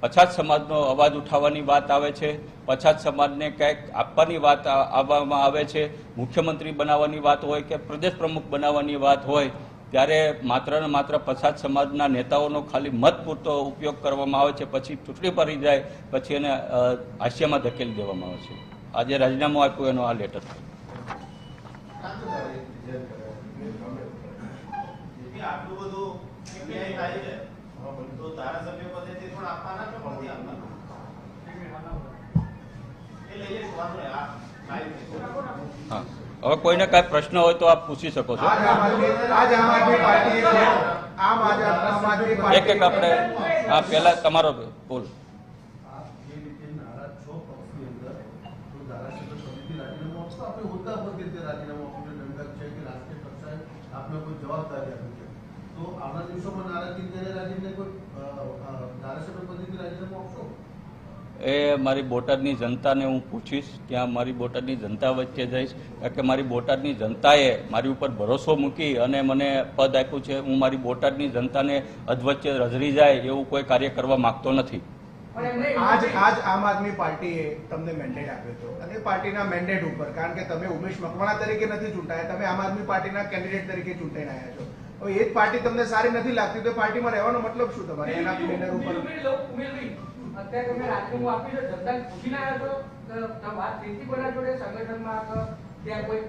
પછાત સમાજનો અવાજ ઉઠાવવાની વાત આવે છે, પછાત સમાજને કંઈક આપવાની વાત આવવામાં આવે છે, મુખ્યમંત્રી બનાવવાની વાત હોય કે પ્રદેશ પ્રમુખ બનાવવાની વાત હોય ત્યારે માત્ર ને માત્ર પછાત સમાજના નેતાઓનો ખાલી મત પૂરતો ઉપયોગ કરવામાં આવે છે, પછી ચૂંટણી પડી જાય પછી એને હાસ્યમાં ધકેલી દેવામાં આવે છે. આજે રાજીનામું આપ્યું એનો આ લેટર છે. હા, હવે કોઈને કાંઈ પ્રશ્ન હોય તો આપ પૂછી શકો છો. એક એક આપણે હા પહેલા તમારો બોલ. એ મારી બોટાદની જનતાને હું પૂછીશ, ત્યાં મારી બોટાદની જનતા વચ્ચે જઈશ, કારણ કે મારી બોટાદની જનતાએ મારી ઉપર ભરોસો મૂકી અને મને પદ આપ્યું છે. હું મારી બોટાદની જનતાને અધવચ્ચે રઝળી જાય એવું કોઈ કાર્ય કરવા માંગતો નથી. આજ આમ આદમી પાર્ટીએ તમને મેન્ડેટ આપ્યો હતો અને પાર્ટીના મેન્ડેટ ઉપર, કારણ કે તમે ઉમેશ મકવાણા તરીકે નથી ચૂંટાયા, તમે આમ આદમી પાર્ટીના કેન્ડિડેટ તરીકે ચૂંટાઈને આવ્યા છો. હવે એ જ પાર્ટી તમને સારી નથી લાગતી તો પાર્ટીમાં રહેવાનો મતલબ શું તમારે? એના બેનર ઉપર અત્યારે તમે રાજીનામું આપી દો, જનતાને પૂછીને આવ્યા છો વાત પ્રિન્સિપલના જોડે સંગઠનમાં ત્યાં કોઈ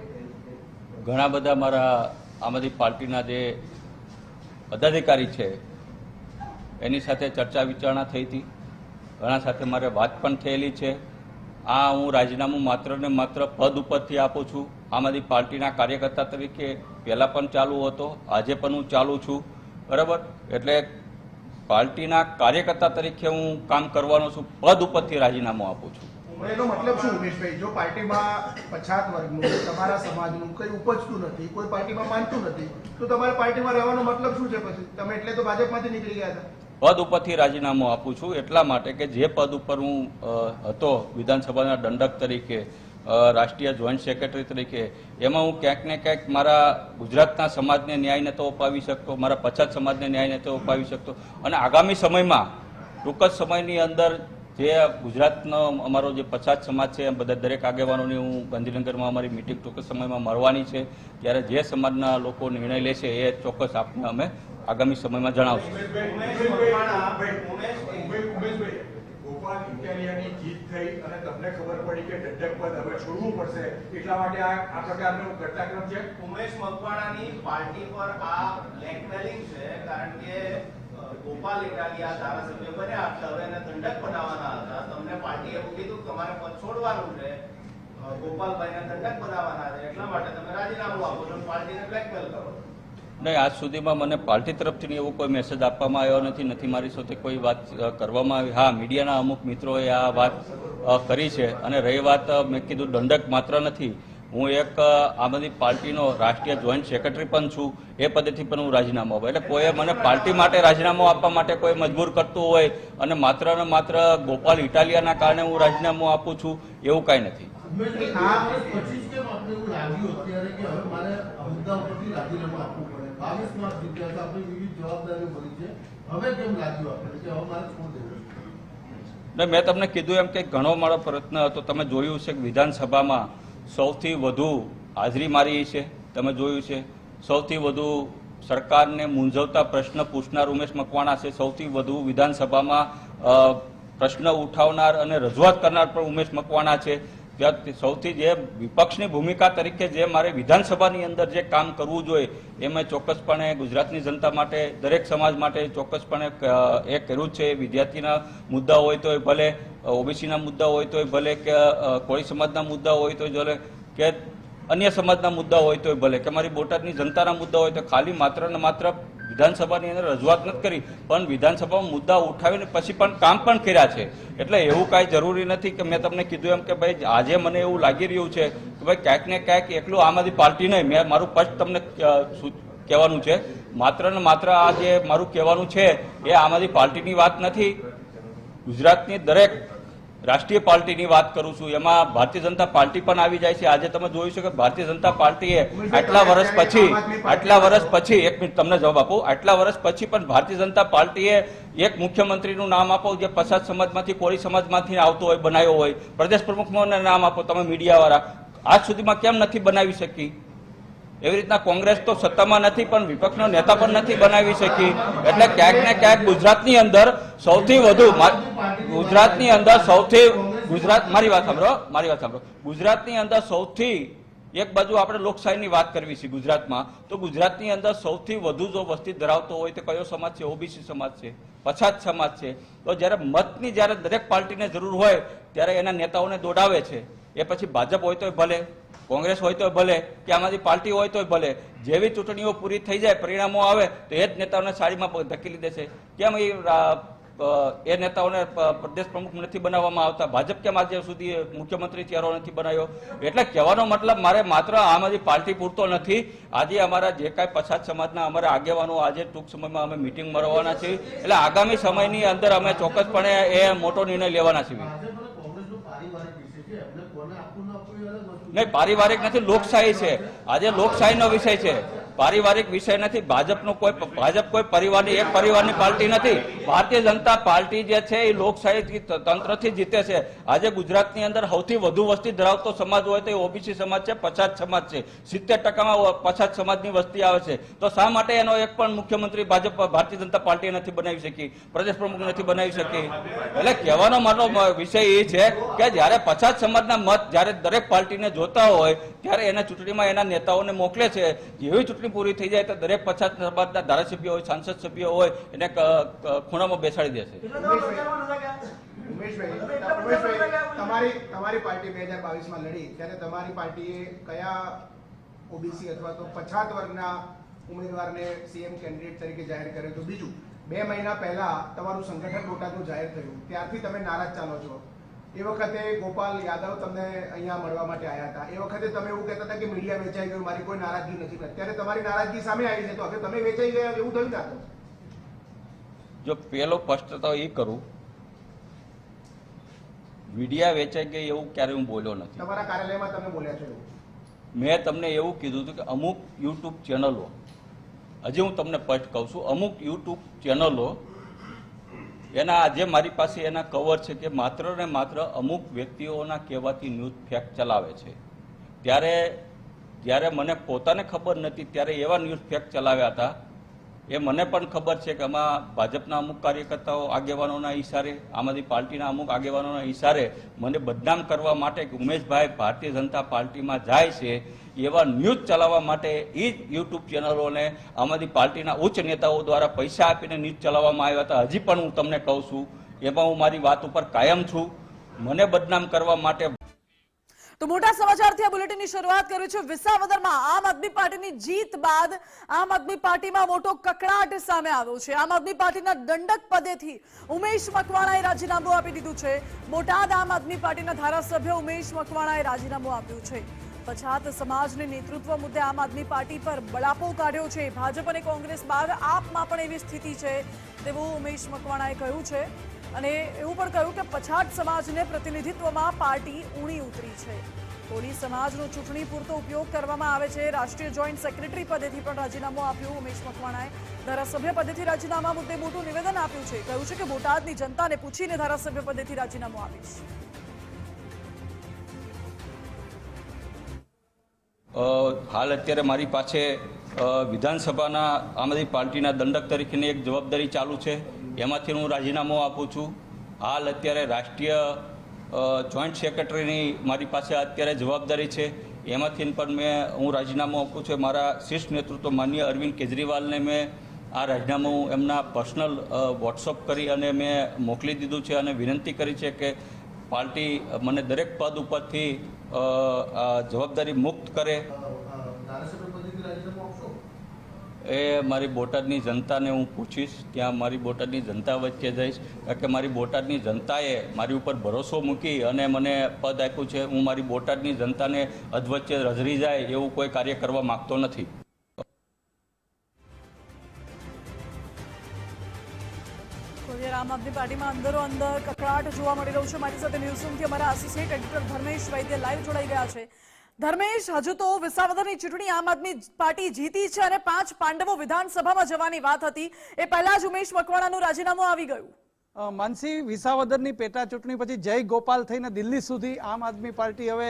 ઘણા બધા મારા આમ આદમી પાર્ટીના જે પદાધિકારી છે એની સાથે ચર્ચા વિચારણા થઈ હતી, ઘણા સાથે મારે વાત પણ થયેલી છે. આ હું રાજીનામું માત્ર ને માત્ર પદ ઉપરથી આપું છું. આમ આદમી પાર્ટીના કાર્યકર્તા તરીકે પહેલાં પણ ચાલુ હતો, આજે પણ હું ચાલુ છું, બરાબર. એટલે પાર્ટીના કાર્યકર્તા તરીકે હું કામ કરવાનો છું, પદ ઉપરથી રાજીનામું આપું છું. એનો મતલબ શું ઉમેશભાઈ? જો પાર્ટીમાં પછાત વર્ગનું, તમારા સમાજનું કંઈ ઉપજતું નથી, કોઈ પાર્ટીમાં માનતું નથી, તો તમારે પાર્ટીમાં રહેવાનો મતલબ શું છે? પછી તમે એટલે તો ભાજપમાંથી નીકળી ગયા હતા. પદ ઉપરથી રાજીનામું આપું છું એટલા માટે કે જે પદ ઉપર હું હતો વિધાનસભાના દંડક તરીકે, રાષ્ટ્રીય જોઈન્ટ સેક્રેટરી તરીકે, એમાં હું ક્યાંક ને ક્યાંક મારા ગુજરાતના સમાજને ન્યાય નહોતો અપાવી શકતો, મારા પછાત સમાજને ન્યાય નહોતો અપાવી શકતો. અને આગામી સમયમાં ટૂંક જ સમયની અંદર જે ગુજરાતનો અમારો જે પછાત સમાજ છે બધા દરેક આગેવાનોની હું ગાંધીનગરમાં અમારી મિટિંગ ટૂંક સમયમાં મળવાની છે, ત્યારે જે સમાજના લોકો નિર્ણય લેશે એ ચોક્કસ આપને અમે આગામી સમયમાં જણાવશું. ગોપાલ ઇટાલિયાની જીત થઈ અને તમને ખબર પડી કે દંડક પદ હવે છોડવું પડશે, એટલા માટે આ પ્રકારનો ઘટનાક્રમ છે. ઉમેશ મકવાણાની પાર્ટી પર આ બ્લેકમેલિંગ છે, કારણ કે ગોપાલ ઇટાલિયા ધારાસભ્ય બન્યા હતા, હવે એને દંડક બનાવવાના હતા. તમને પાર્ટીએ એવું કીધું તમારે પદ છોડવાનું છે, ગોપાલભાઈને દંડક બનાવવાના છે, એટલા માટે તમે રાજીનામું આપો છો, પાર્ટીને બ્લેકમેલ કરો. નહીં, આજ સુધીમાં મને પાર્ટી તરફથી એવો કોઈ મેસેજ આપવામાં આવ્યો નથી, મારી સાથે કોઈ વાત કરવામાં આવી. હા, મીડિયાના અમુક મિત્રોએ આ વાત કરી છે. અને રહી વાત, મેં કીધું દંડક માત્ર નથી, હું એક આમ આદમી પાર્ટીનો રાષ્ટ્રીય જોઈન્ટ સેક્રેટરી પણ છું, એ પદેથી પણ હું રાજીનામું આપું. એટલે કોઈએ મને પાર્ટી માટે રાજીનામું આપવા માટે કોઈ મજબૂર કરતું હોય અને માત્ર ને માત્ર ગોપાલ ઇટાલિયાના કારણે હું રાજીનામું આપું છું એવું કાંઈ નથી. મેં તમને કીધું એમ કે ઘણો મારો પ્રયત્ન હતો. તમે જોયું છે કે વિધાનસભામાં સૌથી વધુ હાજરી મારી છે, તમે જોયું છે. સૌથી વધુ સરકારને મૂંઝવતા પ્રશ્ન પૂછનાર ઉમેશ મકવાણા છે, સૌથી વધુ વિધાનસભામાં પ્રશ્ન ઉઠાવનાર અને રજૂઆત કરનાર પણ ઉમેશ મકવાણા છે. ત્યાં સૌથી જે વિપક્ષની ભૂમિકા તરીકે જે મારે વિધાનસભાની અંદર જે કામ કરવું જોઈએ એ મેં ચોક્કસપણે ગુજરાતની જનતા માટે, દરેક સમાજ માટે ચોક્કસપણે એ કર્યું છે. વિદ્યાર્થીના મુદ્દા હોય તોય ભલે, ઓબીસીના મુદ્દા હોય તોય ભલે, કે કોળી સમાજના મુદ્દા હોય તોય ભલે, કે અન્ય સમાજના મુદ્દા હોય તોય ભલે, કે મારી બોટાદની જનતાના મુદ્દા હોય તો ખાલી માત્ર ને માત્ર વિધાનસભાની અંદર રજૂઆત નથી કરી, પણ વિધાનસભામાં મુદ્દા ઉઠાવીને પછી પણ કામ પણ કર્યા છે. એટલે એવું કાંઈ જરૂરી નથી કે મેં તમને કીધું એમ કે ભાઈ આજે મને એવું લાગી રહ્યું છે કે ભાઈ ક્યાંક ને ક્યાંક એકલું આમ આદમી પાર્ટી નહીં, મેં મારું સ્પષ્ટ તમને કહેવાનું છે, માત્ર ને માત્ર આ જે મારું કહેવાનું છે એ આમ આદમી પાર્ટીની વાત નથી. ગુજરાતની દરેક રાષ્ટ્રીય પાર્ટીની વાત કરું છું, એમાં ભારતીય જનતા પાર્ટી પણ આવી જાય છે. આજે તમે જોયું છે કે ભારતીય જનતા પાર્ટીએ આટલા વર્ષ પછી એક મિનિટ તમને જવાબ આપું, આટલા વર્ષ પછી પણ ભારતીય જનતા પાર્ટીએ એક મુખ્યમંત્રીનું નામ આપો જે પછાત સમાજમાંથી કોળી સમાજમાંથી આવતો હોય, બનાવ્યો હોય, પ્રદેશ પ્રમુખનું નામ આપો તમે મીડિયાવાળા, આજ સુધીમાં કેમ નથી બનાવી શકી? એવી રીતના કોંગ્રેસ તો સત્તામાં નથી પણ વિપક્ષનો નેતા પણ નથી બનાવી શકી. એટલે ક્યાંક ને ક્યાંક ગુજરાતની અંદર સૌથી વધુ મારી વાત સાંભળો, ગુજરાતની અંદર સૌથી એક બાજુ આપણે લોકશાહીની વાત કરવી છે ગુજરાતમાં, તો ગુજરાતની અંદર સૌથી વધુ જો વસ્તી ધરાવતો હોય તો કયો સમાજ છે? ઓબીસી સમાજ છે, પછાત સમાજ છે. તો જ્યારે મતની જ્યારે દરેક પાર્ટીને જરૂર હોય ત્યારે એના નેતાઓને દોડાવે છે. એ પછી ભાજપ હોય તોય ભલે, કોંગ્રેસ હોય તો ભલે, કે આમાંથી પાર્ટી હોય તો ભલે, જેવી ચૂંટણીઓ પૂરી થઈ જાય, પરિણામો આવે તો એ જ નેતાઓને સાડીમાં ધકેલી દેશે. કેમ એ નેતાઓને પ્રદેશ પ્રમુખ નથી બનાવવામાં આવતા? ભાજપ કેમ આજે સુધી મુખ્યમંત્રી ચહેરો નથી બનાવ્યો? એટલે કહેવાનો મતલબ મારે માત્ર આમ આદમી પાર્ટી પૂરતો નથી, આજે અમારા જે કાંઈ પછાત સમાજના અમારા આગેવાનો આજે ટૂંક સમયમાં અમે મિટિંગ મળવાના છીએ. એટલે આગામી સમયની અંદર અમે ચોક્કસપણે એ મોટો નિર્ણય લેવાના છીએ. નહીં, પારિવારિક નથી, લોકશાહી છે. આજે લોકશાહીનો વિષય છે, પારિવારિક વિષય નથી. ભાજપ કોઈ પરિવારની એક પરિવારની પાર્ટી નથી. ભારતીય જનતા પાર્ટી જે છે એ લોકશાહી તંત્રથી જીતે છે. આજે ગુજરાતની અંદર સૌથી વધુ વસ્તી ધરાવતો સમાજ હોય તો એ ઓબીસી સમાજ છે, પછાત સમાજ છે. 70% પછાત સમાજની વસ્તી આવે છે. તો શા માટે એનો એક પણ મુખ્યમંત્રી ભારતીય જનતા પાર્ટી નથી બનાવી શકી, પ્રદેશ પ્રમુખ નથી બનાવી શકી? એટલે કહેવાનો મારો વિષય એ છે કે જ્યારે પછાત સમાજના મત જ્યારે દરેક પાર્ટીને જોતા હોય ત્યારે એના ચૂંટણીમાં એના નેતાઓને મોકલે છે. જેવી ચૂંટણી પૂરી થઈ જાય તો દરેક પછાત સમાજના ધારાસભ્ય હોય, સાંસદ સભ્ય હોય એને ખૂણામાં બેસાડી દેશે. ઉમેશભાઈ, તમારી પાર્ટી 2022માં લડી ત્યારે તમારી પાર્ટીએ કયા ઓબીસી અથવા તો પછાત વર્ગના ઉમેદવારને સીએમ કેન્ડિડેટ તરીકે જાહેર કર્યો? તો બીજું, 2 મહિના પહેલા તમારું સંગઠન બોટાદનું જાહેર થયું, ત્યારથી તમે નારાજ ચાલો છો. એ વખતે ગોપાલ યાદવ તમને અહીંયા મળવા માટે આવ્યા હતા. એ વખતે તમે એવું કહેતા હતા કે મીડિયા વેચાઈ ગયું, મારી કોઈ નારાજગી નથી. અત્યારે તમારી નારાજગી સામે આવી છે, તો હવે તમે વેચાઈ ગયા એવું થયું ના? જો પેલો સ્પષ્ટ તો એ કરું, મીડિયા વેચાઈ ગઈ એવું ક્યારે હું બોલ્યો નથી. તમારા કાર્યાલયમાં તમે બોલ્યા છો એવું? મેં તમને એવું કીધું હતું કે અમુક યુટ્યુબ ચેનલો, હજી હું તમને સ્પષ્ટ કહું છું, અમુક યુટ્યુબ ચેનલો એના આજે મારી પાસે એના કવર છે કે માત્ર ને માત્ર અમુક વ્યક્તિઓના કહેવાથી ન્યૂઝ ફેક ચલાવે છે. જ્યારે મને પોતાને ખબર નથી ત્યારે એવા ન્યૂઝ ફેક ચલાવ્યા હતા. એ મને પણ ખબર છે કે આમાં ભાજપના અમુક કાર્યકર્તાઓ આગેવાનોના ઈશારે, આમ આદમી પાર્ટીના અમુક આગેવાનોના ઈશારે મને બદનામ કરવા માટે કે ઉમેશભાઈ ભારતીય જનતા પાર્ટીમાં જાય છે એવા ન્યૂઝ ચલાવવા માટે એ જ યુટ્યુબ ચેનલોને આમ આદમી પાર્ટીના ઉચ્ચ નેતાઓ દ્વારા પૈસા આપીને ન્યૂઝ ચલાવવામાં આવ્યા હતા. હજી પણ હું તમને કહું છું, એમાં હું મારી વાત ઉપર કાયમ છું. મને બદનામ કરવા માટે. તો મોટા સમાચારથી આ બુલેટિનની શરૂઆત કરી છે. વિસાવદરમાં આમ આદમી પાર્ટીની જીત બાદ આમ આદમી પાર્ટીમાં મોટો કકળાટ સામે આવ્યો છે. આમ આદમી પાર્ટીના દંડક પદેથી ઉમેશ મકવાણાએ રાજીનામું આપી દીધું છે. બોટાદ આમ આદમી પાર્ટીના ધારાસભ્ય ઉમેશ મકવાણાએ રાજીનામું આપ્યું છે. પછાત સમાજને નેતૃત્વ મુદ્દે આમ આદમી પાર્ટી પર બળાપો કાઢ્યો છે. ભાજપ અને કોંગ્રેસ બાદ આપમાં પણ એવી સ્થિતિ છે તેવું ઉમેશ મકવાણાએ કહ્યું છે. અને એવું પણ કહ્યું કે પછાત સમાજને પ્રતિનિધિત્વમાં પાર્ટી ઊણી ઉતરી છે. કોળી સમાજનો ચૂંટણી પૂરતો ઉપયોગ કરવામાં આવે છે. રાષ્ટ્રીય જોઈન્ટ સેક્રેટરી પદેથી પણ રાજીનામું આપ્યું ઉમેશ મકવાણાએ. ધારાસભ્ય પદેથી રાજીનામા મુદ્દે મોટું નિવેદન આપ્યું છે. કહ્યું છે કે બોટાદની જનતાને પૂછીને ધારાસભ્ય પદેથી રાજીનામું આપીશ. હાલ અત્યારે મારી પાસે વિધાનસભાના આમ આદમી પાર્ટીના દંડક તરીકેની એક જવાબદારી ચાલુ છે. એમાંથી હું રાજીનામું આપું છું. હાલ અત્યારે રાષ્ટ્રીય જોઈન્ટ સેક્રેટરીની મારી પાસે અત્યારે જવાબદારી છે. એમાંથી પણ હું રાજીનામું આપું છું. મારા શીર્ષ નેતૃત્વ માનનીય અરવિંદ કેજરીવાલને મેં આ રાજીનામું એમના પર્સનલ વોટ્સઅપ કરી અને મેં મોકલી દીધું છે અને વિનંતી કરી છે કે પાર્ટી મને દરેક પદ ઉપરથી જવાબદારી મુક્ત કરે. એ મારી બોટાદની જનતાને હું પૂછીશ. ત્યાં મારી બોટાદની જનતા વચ્ચે જઈશ, કારણ કે મારી બોટાદની જનતાએ મારી ઉપર ભરોસો મૂકી અને મને પદ આપ્યું છે. હું મારી બોટાદની જનતાને અધવચ્ચે રઝળી જાય એવું કોઈ કાર્ય કરવા માગતો નથી. આમ આદમી પાર્ટીમાં અંદરો અંદર કકળાટ જોવા મળી રહ્યું છે. મારી સાથે ન્યૂઝરૂમથી અમારા આસિસ્ટન્ટ એડિટર ધર્મેશ વૈદ્ય લાઈવ જોડાઈ ગયા છે. ધર્મેશ, હજુ તો વિસાવદરની ચૂંટણી આમ આદમી પાર્ટી જીતી છે અને 5 પાંડવો વિધાનસભામાં જવાની વાત હતી. એ પહેલા જ ઉમેશ મકવાણાનું રાજીનામું આવી ગયું. માનસી, વિસાવદરની પેટા ચૂંટણી પછી જય ગોપાલ થઈને દિલ્હી સુધી આમ આદમી પાર્ટી હવે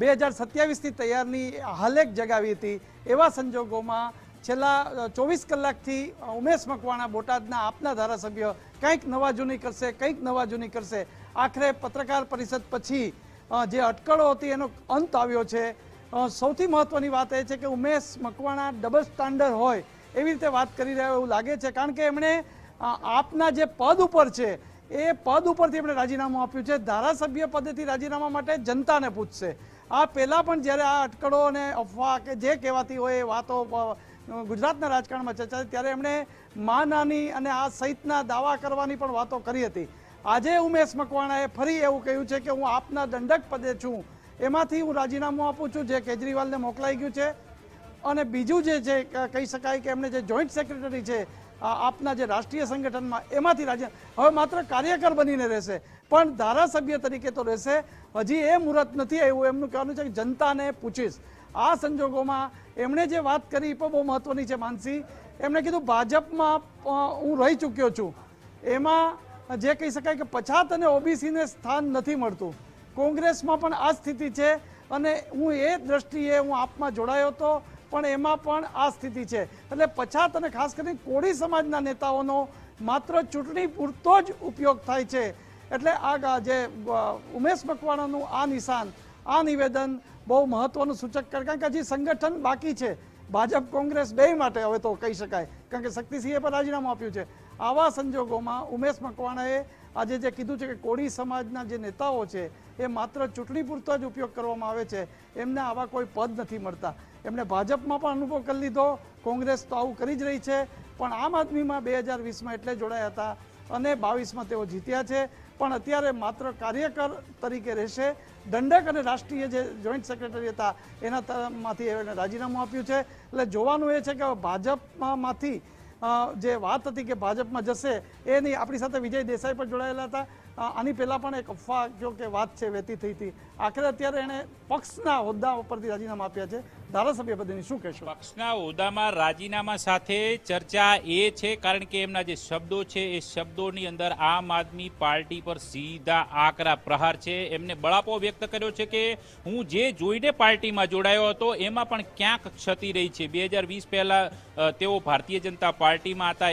2027ની તૈયારની હાલેક જગાવી હતી. એવા સંજોગોમાં છેલ્લા 24 કલાકથી ઉમેશ મકવાણા, બોટાદના આપના ધારાસભ્ય, કંઈક નવા જૂની કરશે, કંઈક નવા જૂની કરશે. આખરે પત્રકાર પરિષદ પછી જે અટકળો હતી એનો અંત આવ્યો છે. સૌથી મહત્વની વાત એ છે કે ઉમેશ મકવાણા ડબલ સ્ટાન્ડર્ડ હોય એવી રીતે વાત કરી રહ્યા એવું લાગે છે, કારણ કે એમણે આપના જે પદ ઉપર છે એ પદ ઉપરથી એમણે રાજીનામું આપ્યું છે. ધારાસભ્ય પદેથી રાજીનામા માટે જનતાને પૂછશે. આ પહેલાં પણ જ્યારે આ અટકળો અને અફવા કે જે કહેવાતી હોય એ વાતો ગુજરાતના રાજકારણમાં ચર્ચા ત્યારે એમણે માનાની અને આ સહિતના દાવા કરવાની પણ વાતો કરી હતી. આજે ઉમેશ મકવાણાએ ફરી એવું કહ્યું છે કે હું આપના દંડક પદે છું, એમાંથી હું રાજીનામું આપું છું, જે કેજરીવાલને મોકલાઈ ગયું છે. અને બીજું જે છે કહી શકાય કે એમને જે જોઈન્ટ સેક્રેટરી છે આપના જે રાષ્ટ્રીય સંગઠનમાં, એમાંથી હવે માત્ર કાર્યકર બનીને રહેશે, પણ ધારાસભ્ય તરીકે તો રહેશે. હજી એ મુહૂર્ત નથી આવ્યું. એમનું કહેવાનું છે કે જનતાને પૂછીશ. આ સંજોગોમાં એમણે જે વાત કરી એ પણ બહુ મહત્વની છે માનસી. એમણે કીધું ભાજપમાં હું રહી ચૂક્યો છું, એમાં જે કહી શકાય કે પછાત અને ઓબીસીને સ્થાન નથી મળતું. કોંગ્રેસમાં પણ આ સ્થિતિ છે અને હું એ દ્રષ્ટિએ હું આપમાં જોડાયો હતો, પણ એમાં પણ આ સ્થિતિ છે. એટલે પછાત અને ખાસ કરીને કોળી સમાજના નેતાઓનો માત્ર ચૂંટણી પૂરતો જ ઉપયોગ થાય છે. એટલે આ જે ઉમેશ મકવાણાનું આ નિશાન, આ નિવેદન બહુ મહત્વનું સૂચક કરે, કારણ કે હજી સંગઠન બાકી છે ભાજપ કોંગ્રેસ બે માટે. હવે તો કહી શકાય, કારણ કે શક્તિસિંહે પણ રાજીનામું આપ્યું છે. આવા સંજોગોમાં ઉમેશ મકવાણાએ આજે જે કીધું છે કે કોળી સમાજના જે નેતાઓ છે એ માત્ર ચૂંટણી પૂરતો જ ઉપયોગ કરવામાં આવે છે, એમને આવા કોઈ પદ નથી મળતા. એમણે ભાજપમાં પણ અનુભવ કરી લીધો, કોંગ્રેસ તો આવું કરી જ રહી છે, પણ આમ આદમીમાં 2020માં એટલે જોડાયા હતા અને 22માં તેઓ જીત્યા છે. પણ અત્યારે માત્ર કાર્યકર તરીકે રહેશે. દંડક અને રાષ્ટ્રીય જે જોઈન્ટ સેક્રેટરી હતા એનામાંથી એમણે રાજીનામું આપ્યું છે. એટલે જોવાનું એ છે કે ભાજપમાંથી જે વાત હતી કે ભાજપમાં જશે એ નહીં. આપણી સાથે વિજય દેસાઈ પણ જોડાયેલા હતા. આની પહેલાં પણ એક અફવા જો કે વાત છે વહેતી થઈ હતી. આખરે અત્યારે એણે પક્ષના હોદ્દા ઉપરથી રાજીનામા આપ્યા છે. ધારાસભ્ય પદેની શું કહેશો? પક્ષના હોદ્દામાં રાજીનામા સાથે ચર્ચા એ છે કારણ કે એમના જે શબ્દો છે એ શબ્દોની અંદર આમ આદમી પાર્ટી પર સીધા આકરા પ્રહાર છે. એમને બળાપો વ્યક્ત કર્યો છે કે હું જે જોઈને પાર્ટીમાં જોડાયો હતો એમાં પણ ક્યાંક ક્ષતિ રહી છે. 2020 પહેલા તેઓ ભારતીય જનતા પાર્ટીમાં હતા,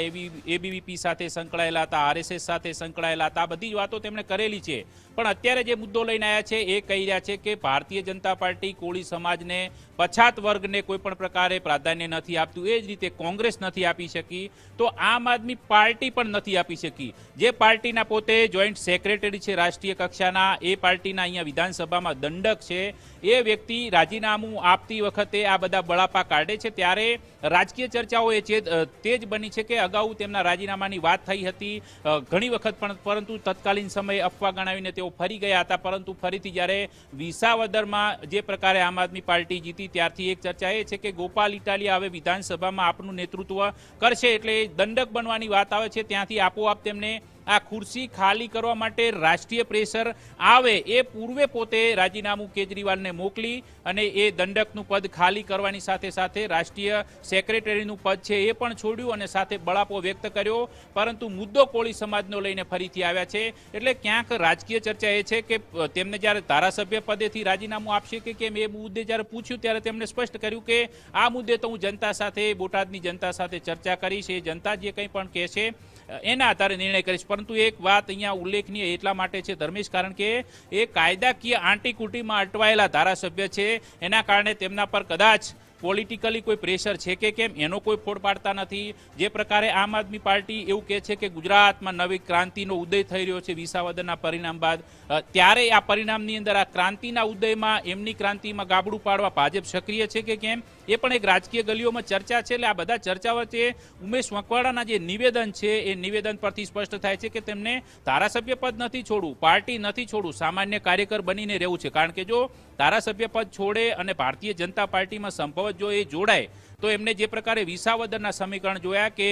એબીવીપી સાથે સંકળાયેલા હતા, આરએસએસ સાથે સંકળાયેલા હતા. બધી જ વાતો તેમણે કરેલી છે. પણ અત્યારે જે મુદ્દો લઈને આવ્યા છે એ કહી રહ્યા છે કે ભારતીય જનતા પાર્ટી કોળી સમાજને, પછાત વર્ગને કોઈ પણ પ્રકારે પ્રાધાન્ય નથી આપતું. એ જ રીતે કોંગ્રેસ નથી આપી શકી, તો આમ આદમી પાર્ટી પણ નથી આપી શકી. જે પાર્ટીના પોતે જોઈન્ટ સેક્રેટરી છે રાષ્ટ્રીય કક્ષાના, એ પાર્ટીના અહીંયા વિધાનસભામાં દંડક છે, એ વ્યક્તિ રાજીનામું આપતી વખતે આ બધા બળાપા કાઢે છે. ત્યારે રાજકીય ચર્ચાઓ એ તે જ બની છે કે અગાઉ તેમના રાજીનામાની વાત થઈ હતી ઘણી વખત, પણ પરંતુ તત્કાલીન સમયે અફવા ગણાવીને તેઓ ફરી ગયા હતા. પરંતુ ફરીથી જ્યારે વિસાવદરમાં જે પ્રકારે આમ આદમી પાર્ટી જીતી ત્યારથી એક ચર્ચા એ છે કે ગોપાલ ઇટાલિયા હવે વિધાનસભામાં આપનું નેતૃત્વ કરશે, એટલે દંડક બનવાની વાત આવે છે. ત્યાંથી આપોઆપ તેમને આ ખુરશી ખાલી કરવા માટે રાષ્ટ્રીય પ્રેશર આવે એ પૂર્વે પોતે રાજીનામું કેજરીવાલને મોકલી અને એ દંડકનું પદ ખાલી કરવાની સાથે સાથે રાષ્ટ્રીય સેક્રેટરીનું પદ છે એ પણ છોડ્યું અને સાથે બળાપો વ્યક્ત કર્યો. પરંતુ મુદ્દો કોળી સમાજનો લઈને ફરીથી આવ્યા છે. એટલે ક્યાંક રાજકીય ચર્ચા એ છે કે તેમને જ્યારે ધારાસભ્ય પદેથી રાજીનામું આપશે કે કેમ એ મુદ્દે જ્યારે પૂછ્યું ત્યારે તેમણે સ્પષ્ટ કર્યું કે આ મુદ્દે તો હું જનતા સાથે, બોટાદની જનતા સાથે ચર્ચા કરીશ, એ જનતા જે કંઈ પણ કહેશે એના આધારે નિર્ણય કરીશ. પરંતુ એક વાત અહીંયા ઉલ્લેખનીય એટલા માટે છે ધર્મેશ, કારણ કે એ કાયદાકીય આંટીકુટીમાં અટવાયેલા ધારાસભ્ય છે, એના કારણે તેમના પર કદાચ પોલિટિકલી કોઈ પ્રેશર છે કે કેમ એનો કોઈ ફોડ પાડતા નથી. જે પ્રકારે આમ આદમી પાર્ટી એવું કહે છે કે ગુજરાતમાં નવી ક્રાંતિનો ઉદય થઈ રહ્યો છે વિસાવદરના પરિણામ બાદ, ત્યારે આ પરિણામની અંદર આ ક્રાંતિના ઉદયમાં એમની ક્રાંતિમાં ગાબડું પાડવા ભાજપ સક્રિય છે કે કેમ એ પણ એક રાજકીય ગલીઓમાં ચર્ચા છે. એટલે આ બધા ચર્ચા વચ્ચે ઉમેશ મકવાણાના જે નિવેદન છે એ નિવેદન પરથી સ્પષ્ટ થાય છે કે તેમને ધારાસભ્ય પદ નથી છોડવું, પાર્ટી નથી છોડવું, સામાન્ય કાર્યકર બનીને રહેવું છે. કારણ કે જો ધારાસભ્ય પદ છોડે અને ભારતીય જનતા પાર્ટીમાં સંભવત જો એ જોડાય તો એમને જે પ્રકારે વિસાવદરના સમીકરણ જોયા કે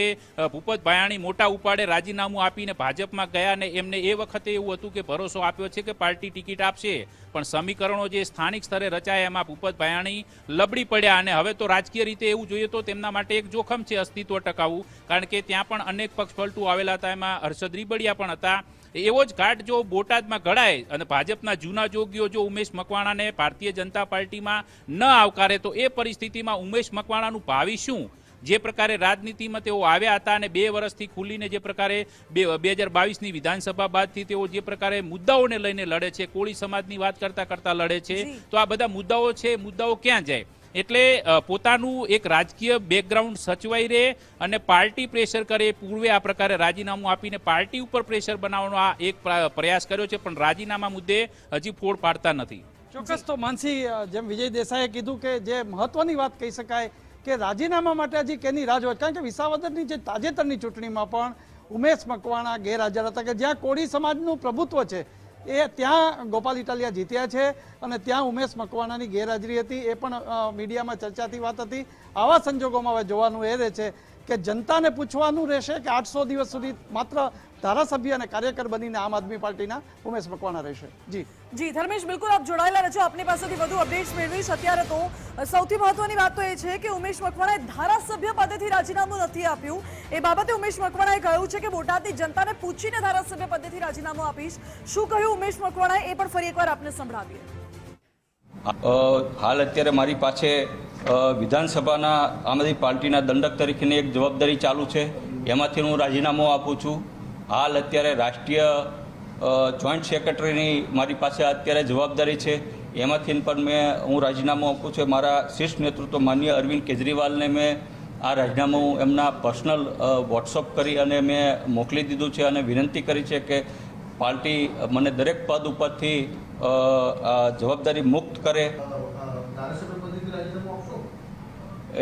ભૂપત ભાયાણી મોટા ઉપાડે રાજીનામું આપીને ભાજપમાં ગયા ને એમને એ વખતે એવું હતું કે ભરોસો આપ્યો છે કે પાર્ટી ટિકિટ આપશે, પણ સમીકરણો જે સ્થાનિક સ્તરે રચાયા એમાં ભૂપત ભાયાણી લબડી પડ્યા અને હવે તો રાજકીય રીતે એવું જોઈએ તો તેમના માટે એક જોખમ છે અસ્તિત્વ ટકાવવું, કારણ કે ત્યાં પણ અનેક પક્ષ પલટું આવેલા હતા, એમાં હર્ષદ રીબડિયા પણ હતા. એવો જ ઘાટ જો બોટાદમાં ઘડાય અને ભાજપના જૂના જોગીઓ જો ઉમેશ મકવાણાને ભારતીય જનતા પાર્ટીમાં ન આવકારે તો એ પરિસ્થિતિમાં ઉમેશ મકવાણાનું ભાવિ શું? જે પ્રકારે રાજનીતિમાં તેઓ આવ્યા હતા અને 2 વર્ષથી ખુલીને જે પ્રકારે 2022ની વિધાનસભા બાદથી તેઓ જે પ્રકારે મુદ્દાઓને લઈને લડે છે, કોળી સમાજની વાત કરતા લડે છે, તો આ બધા મુદ્દાઓ છે, મુદ્દાઓ ક્યાં જાય? એટલે પોતાનું એક રાજકીય બેકગ્રાઉન્ડ સચવાઈ રહે અને પાર્ટી પ્રેશર કરે, પૂર્વે આ પ્રકારે રાજીનામું આપીને પાર્ટી ઉપર પ્રેશર બનાવવાનો આ એક પ્રયાસ કર્યો છે, પણ રાજીનામા મુદ્દે હજી ફોડ પાડતા નથી. ચોક્કસ. તો માનસી, જેમ વિજય દેસાઈએ કીધું કે જે મહત્વની વાત કહી શકાય કે રાજીનામા માટે હજી કેની રાહ જોવાય, કારણ કે વિસાવદરની જે તાજેતરની ચૂંટણીમાં પણ ઉમેશ મકવાણા ગેરહાજર હતા, કે જ્યાં કોળી સમાજનું પ્રભુત્વ છે એ ત્યાં ગોપાલ ઇટાલિયા જીત્યા છે અને ત્યાં ઉમેશ મકવાણાની ગેરહાજરી હતી, એ પણ મીડિયામાં ચર્ચાતી વાત હતી. આવા સંજોગોમાં હવે જોવાનું એ રહે છે કે જનતાને પૂછવાનું રહેશે કે 800 દિવસ સુધી માત્ર ધારાસભ્ય અને કાર્યકર બનીને આમ આદમી પાર્ટીના ઉમેશ મકવાણા રહેશે. જી ધર્મેશ, બિલકુલ આપ જોડાયેલા રહેજો, આપની પાસેથી વધુ અપડેટ્સ મેળવીશ. અત્યારે તો સૌથી મહત્વની વાત તો એ છે કે ઉમેશ મકવાણાએ ધારાસભ્ય પદેથી રાજીનામું નથી આપ્યું. એ બાબતે ઉમેશ મકવાણાએ કહ્યું છે કે બોટાદની જનતાને પૂછીને ધારાસભ્ય પદેથી રાજીનામું આપીશ. શું કહ્યું ઉમેશ મકવાણાએ એ પણ ફરી એકવાર આપને સંભળાવીએ. હાલ અત્યારે મારી પાસે વિધાનસભાના આમ આદમી પાર્ટીના દંડક તરીકેની એક જવાબદારી ચાલુ છે, એમાંથી હું રાજીનામું આપું છું. હાલ અત્યારે રાષ્ટ્રીય જોઈન્ટ સેક્રેટરીની મારી પાસે અત્યારે જવાબદારી છે, એમાંથી પણ હું રાજીનામું આપું છું. મારા શીર્ષ નેતૃત્વ માનનીય અરવિંદ કેજરીવાલને મેં આ રાજીનામું એમના પર્સનલ વોટ્સઅપ કરી અને મેં મોકલી દીધું છે અને વિનંતી કરી છે કે પાર્ટી મને દરેક પદ ઉપરથી જવાબદારી મુક્ત કરે.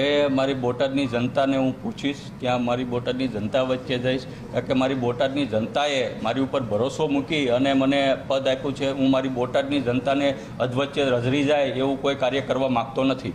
એ મારી બોટાદની જનતાને હું પૂછીશ, ત્યાં મારી બોટાદની જનતા વચ્ચે જઈશ, કારણ કે મારી બોટાદની જનતાએ મારી ઉપર ભરોસો મૂકી અને મને પદ આપ્યું છે. હું મારી બોટાદની જનતાને અધવચ્ચે રઝળી જાય એવું કોઈ કાર્ય કરવા માગતો નથી.